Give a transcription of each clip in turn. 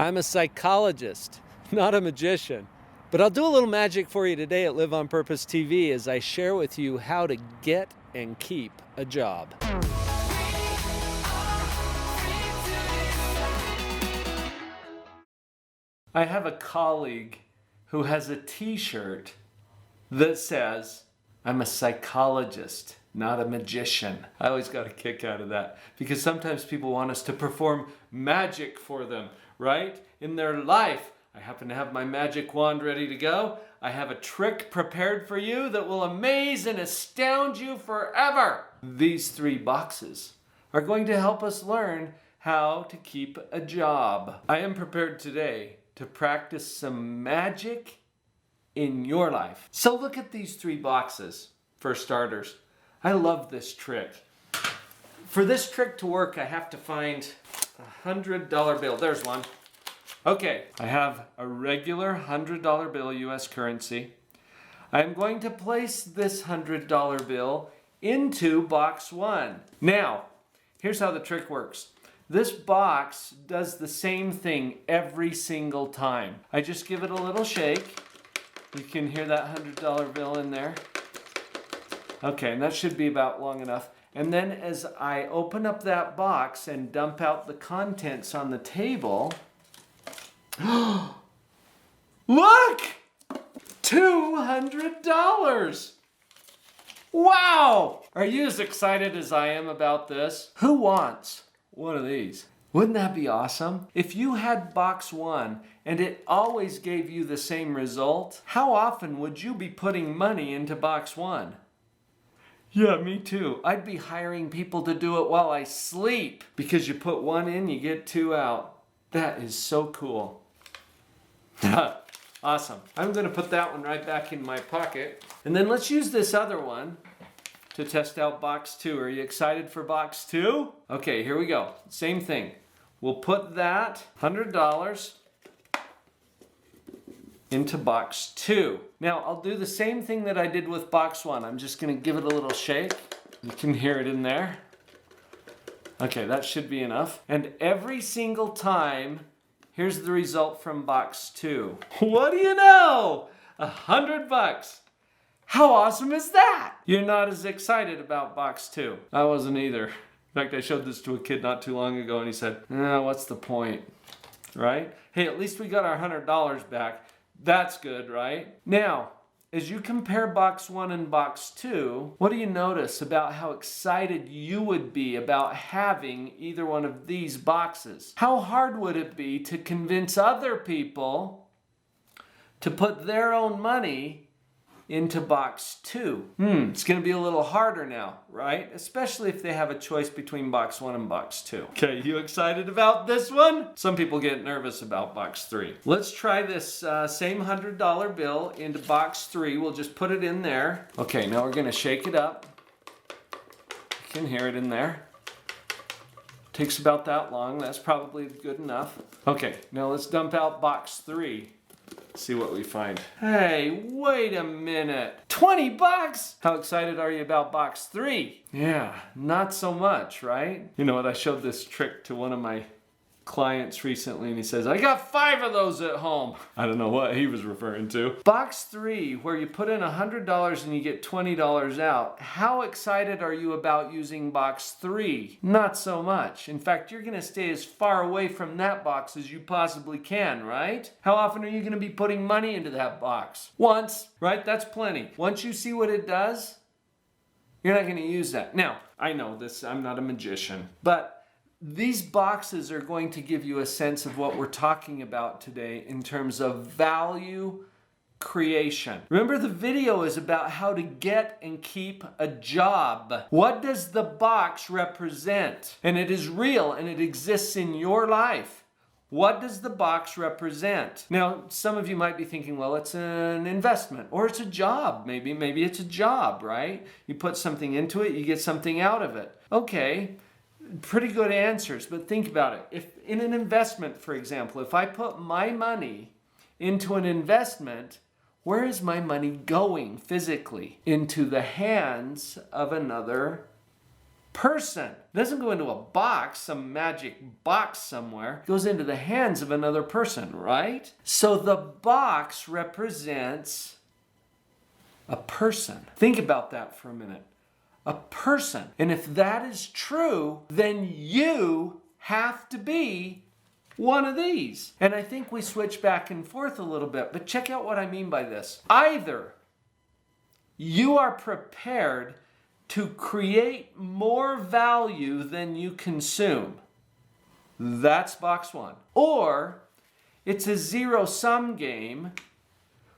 I'm a psychologist, not a magician. But I'll do a little magic for you today at Live on Purpose TV as I share with you how to get and keep a job. I have a colleague who has a t-shirt that says, "I'm a psychologist, not a magician." I always got a kick out of that because sometimes people want us to perform magic for them, right? In their life. I happen to have my magic wand ready to go. I have a trick prepared for you that will amaze and astound you forever. These 3 boxes are going to help us learn how to keep a job. I am prepared today to practice some magic in your life. So look at these 3 boxes for starters. I love this trick. For this trick to work, I have to find a $100 bill. There's one. Okay, I have a regular $100 bill, US currency. I'm going to place this $100 bill into box 1. Now, here's how the trick works. This box does the same thing every single time. I just give it a little shake. You can hear that $100 bill in there. Okay, and that should be about long enough. And then as I open up that box and dump out the contents on the table, look! $200! Wow! Are you as excited as I am about this? Who wants one of these? Wouldn't that be awesome? If you had box 1 and it always gave you the same result, how often would you be putting money into box 1? Yeah, me too. I'd be hiring people to do it while I sleep because you put 1 in, you get 2 out. That is so cool. Awesome. I'm going to put that one right back in my pocket. And then let's use this other one to test out box 2. Are you excited for box 2? Okay, here we go. Same thing. We'll put that $100 into box 2. Now, I'll do the same thing that I did with box 1. I'm just going to give it a little shake. You can hear it in there. Okay, that should be enough. And every single time, here's the result from box 2. What do you know? $100. How awesome is that? You're not as excited about box 2. I wasn't either. In fact, I showed this to a kid not too long ago and he said, what's the point? Right? Hey, at least we got our $100 back. That's good, right? Now, as you compare box 1 and box 2, what do you notice about how excited you would be about having either one of these boxes? How hard would it be to convince other people to put their own money into box 2? It's going to be a little harder now, right? Especially if they have a choice between box 1 and box 2. Okay, you excited about this one? Some people get nervous about box 3. Let's try this same $100 bill into box 3. We'll just put it in there. Okay, now we're going to shake it up. You can hear it in there. Takes about that long. That's probably good enough. Okay, now let's dump out box 3. See what we find. Hey, wait a minute. $20? How excited are you about box 3? Yeah, not so much, right? You know what? I showed this trick to one of my clients recently and he says, I got 5 of those at home. I don't know what he was referring to. Box 3, where you put in $100 and you get $20 out. How excited are you about using box 3? Not so much. In fact, you're going to stay as far away from that box as you possibly can, right? How often are you going to be putting money into that box? Once, right? That's plenty. Once you see what it does, you're not going to use that. Now, I know this, I'm not a magician, but these boxes are going to give you a sense of what we're talking about today in terms of value creation. Remember, the video is about how to get and keep a job. What does the box represent? And it is real and it exists in your life. What does the box represent? Now, some of you might be thinking, well, it's an investment or it's a job. Maybe it's a job, right? You put something into it, you get something out of it. Okay. Pretty good answers, but think about it. If in an investment, for example, if I put my money into an investment, where is my money going physically? Into the hands of another person. It doesn't go into a box, some magic box somewhere. It goes into the hands of another person, right? So the box represents a person. Think about that for a minute. A person. And if that is true, then you have to be one of these. And I think we switch back and forth a little bit, but check out what I mean by this. Either you are prepared to create more value than you consume. That's box one. Or it's a zero-sum game,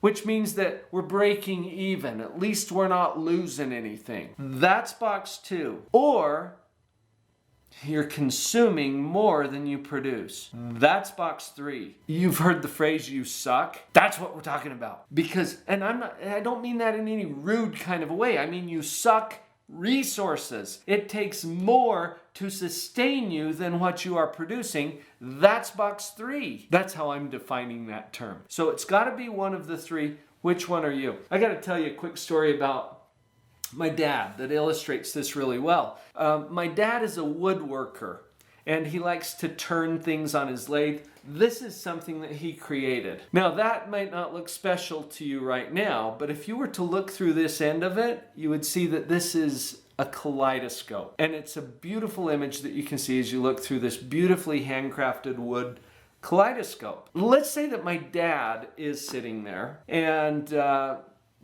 which means that we're breaking even. At least we're not losing anything. That's box two. Or you're consuming more than you produce. That's box three. You've heard the phrase, you suck. That's what we're talking about. Because, and I don't mean that in any rude kind of a way. I mean, you suck resources. It takes more to sustain you than what you are producing. That's box three. That's how I'm defining that term. So it's got to be one of the three. Which one are you? I got to tell you a quick story about my dad that illustrates this really well. My dad is a woodworker, and he likes to turn things on his lathe. This is something that he created. Now that might not look special to you right now, but if you were to look through this end of it, you would see that this is a kaleidoscope. And it's a beautiful image that you can see as you look through this beautifully handcrafted wood kaleidoscope. Let's say that my dad is sitting there and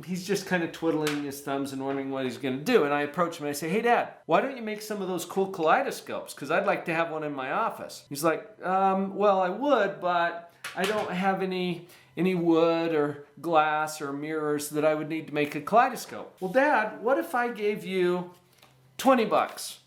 he's just kind of twiddling his thumbs and wondering what he's going to do. And I approach him and I say, hey, Dad, why don't you make some of those cool kaleidoscopes? Because I'd like to have one in my office. He's like, well, I would, but I don't have any wood or glass or mirrors that I would need to make a kaleidoscope. Well, Dad, what if I gave you 20 bucks?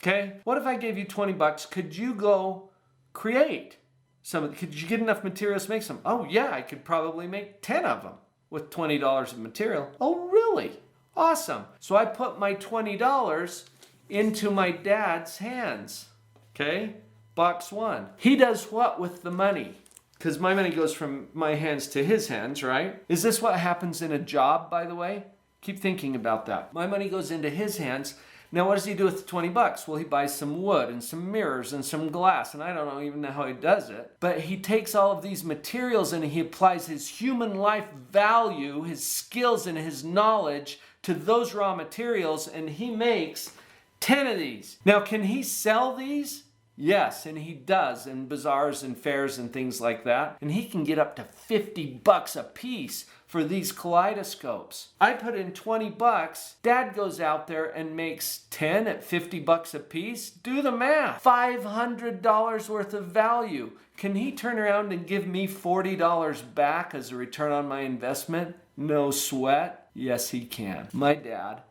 Okay? What if I gave you 20 bucks? Could you go create some? Could you get enough materials to make some? Oh, yeah, I could probably make 10 of them with $20 of material. Oh, really? Awesome. So I put my $20 into my dad's hands. Okay? Box one. He does what with the money? Because my money goes from my hands to his hands, right? Is this what happens in a job, by the way? Keep thinking about that. My money goes into his hands. Now, what does he do with the 20 bucks? Well, he buys some wood and some mirrors and some glass, and I don't even know how he does it. But he takes all of these materials and he applies his human life value, his skills and his knowledge to those raw materials, and he makes 10 of these. Now, can he sell these? Yes, and he does in bazaars and fairs and things like that. And he can get up to 50 bucks a piece for these kaleidoscopes. I put in 20 bucks. Dad goes out there and makes 10 at 50 bucks a piece. Do the math. $500 worth of value. Can he turn around and give me $40 back as a return on my investment? No sweat. Yes, he can. My dad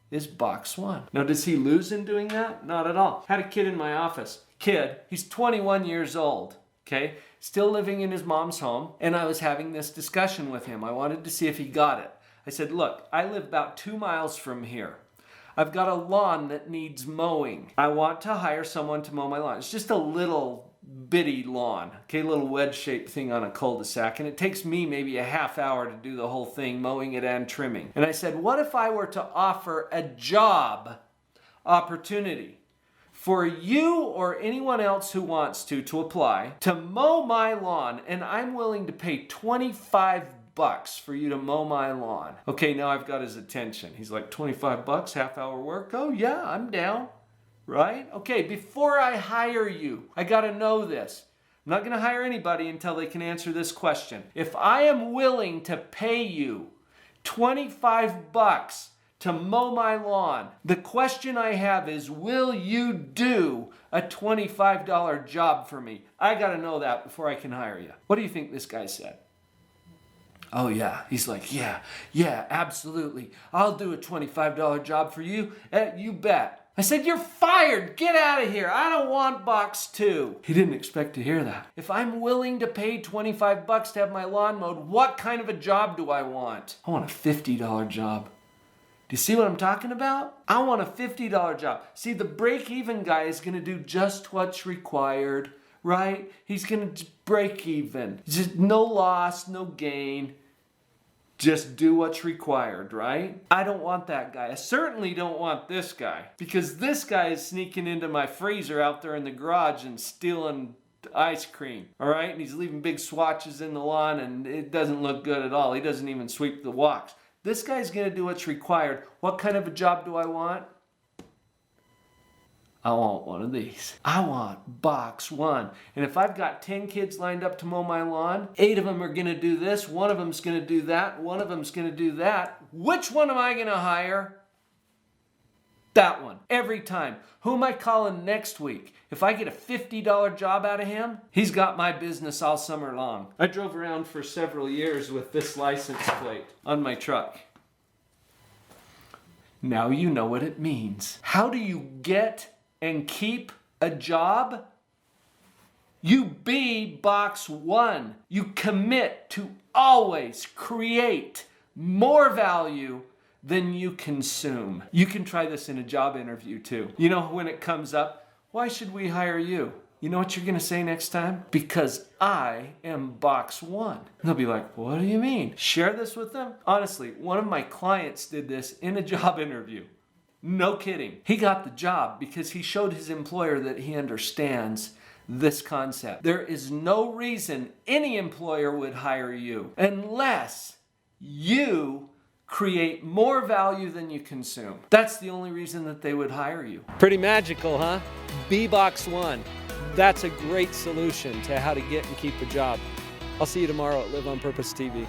is box one. Now, does he lose in doing that? Not at all. Had a kid in my office. Kid, he's 21 years old, okay? Still living in his mom's home, and I was having this discussion with him. I wanted to see if he got it. I said, look, I live about 2 miles from here. I've got a lawn that needs mowing. I want to hire someone to mow my lawn. It's just a little bitty lawn, okay, little wedge-shaped thing on a cul-de-sac, and it takes me maybe a half hour to do the whole thing, mowing it and trimming. And I said, what if I were to offer a job opportunity for you or anyone else who wants to apply to mow my lawn, and I'm willing to pay 25 bucks for you to mow my lawn? Okay, now I've got his attention. He's like, 25 bucks, half hour work? Oh yeah, I'm down. Right? Okay, before I hire you, I got to know this. I'm not going to hire anybody until they can answer this question. If I am willing to pay you 25 bucks to mow my lawn, the question I have is, will you do a $25 job for me? I got to know that before I can hire you. What do you think this guy said? Oh yeah. He's like, yeah, absolutely. I'll do a $25 job for you. You bet. I said, you're fired. Get out of here. I don't want box two. He didn't expect to hear that. If I'm willing to pay 25 bucks to have my lawn mowed, what kind of a job do I want? I want a $50 job. Do you see what I'm talking about? I want a $50 job. See, the break-even guy is going to do just what's required, right? He's going to break even. Just no loss, no gain. Just do what's required, right? I don't want that guy. I certainly don't want this guy, because this guy is sneaking into my freezer out there in the garage and stealing ice cream, all right? And he's leaving big swatches in the lawn, and it doesn't look good at all. He doesn't even sweep the walks. This guy's gonna do what's required. What kind of a job do I want? I want one of these. I want box 1. And if I've got 10 kids lined up to mow my lawn, 8 of them are gonna do this, 1 of them's gonna do that, 1 of them's gonna do that. Which one am I gonna hire? That one, every time. Who am I calling next week? If I get a $50 job out of him, he's got my business all summer long. I drove around for several years with this license plate on my truck. Now you know what it means. How do you get and keep a job? You be box 1. You commit to always create more value than you consume. You can try this in a job interview too. You know, when it comes up, why should we hire you? You know what you're gonna say next time? Because I am box 1. And they'll be like, what do you mean? Share this with them? Honestly, one of my clients did this in a job interview. No kidding. He got the job because he showed his employer that he understands this concept. There is no reason any employer would hire you unless you create more value than you consume. That's the only reason that they would hire you. Pretty magical, huh? Be box 1. That's a great solution to how to get and keep a job. I'll see you tomorrow at Live on Purpose TV.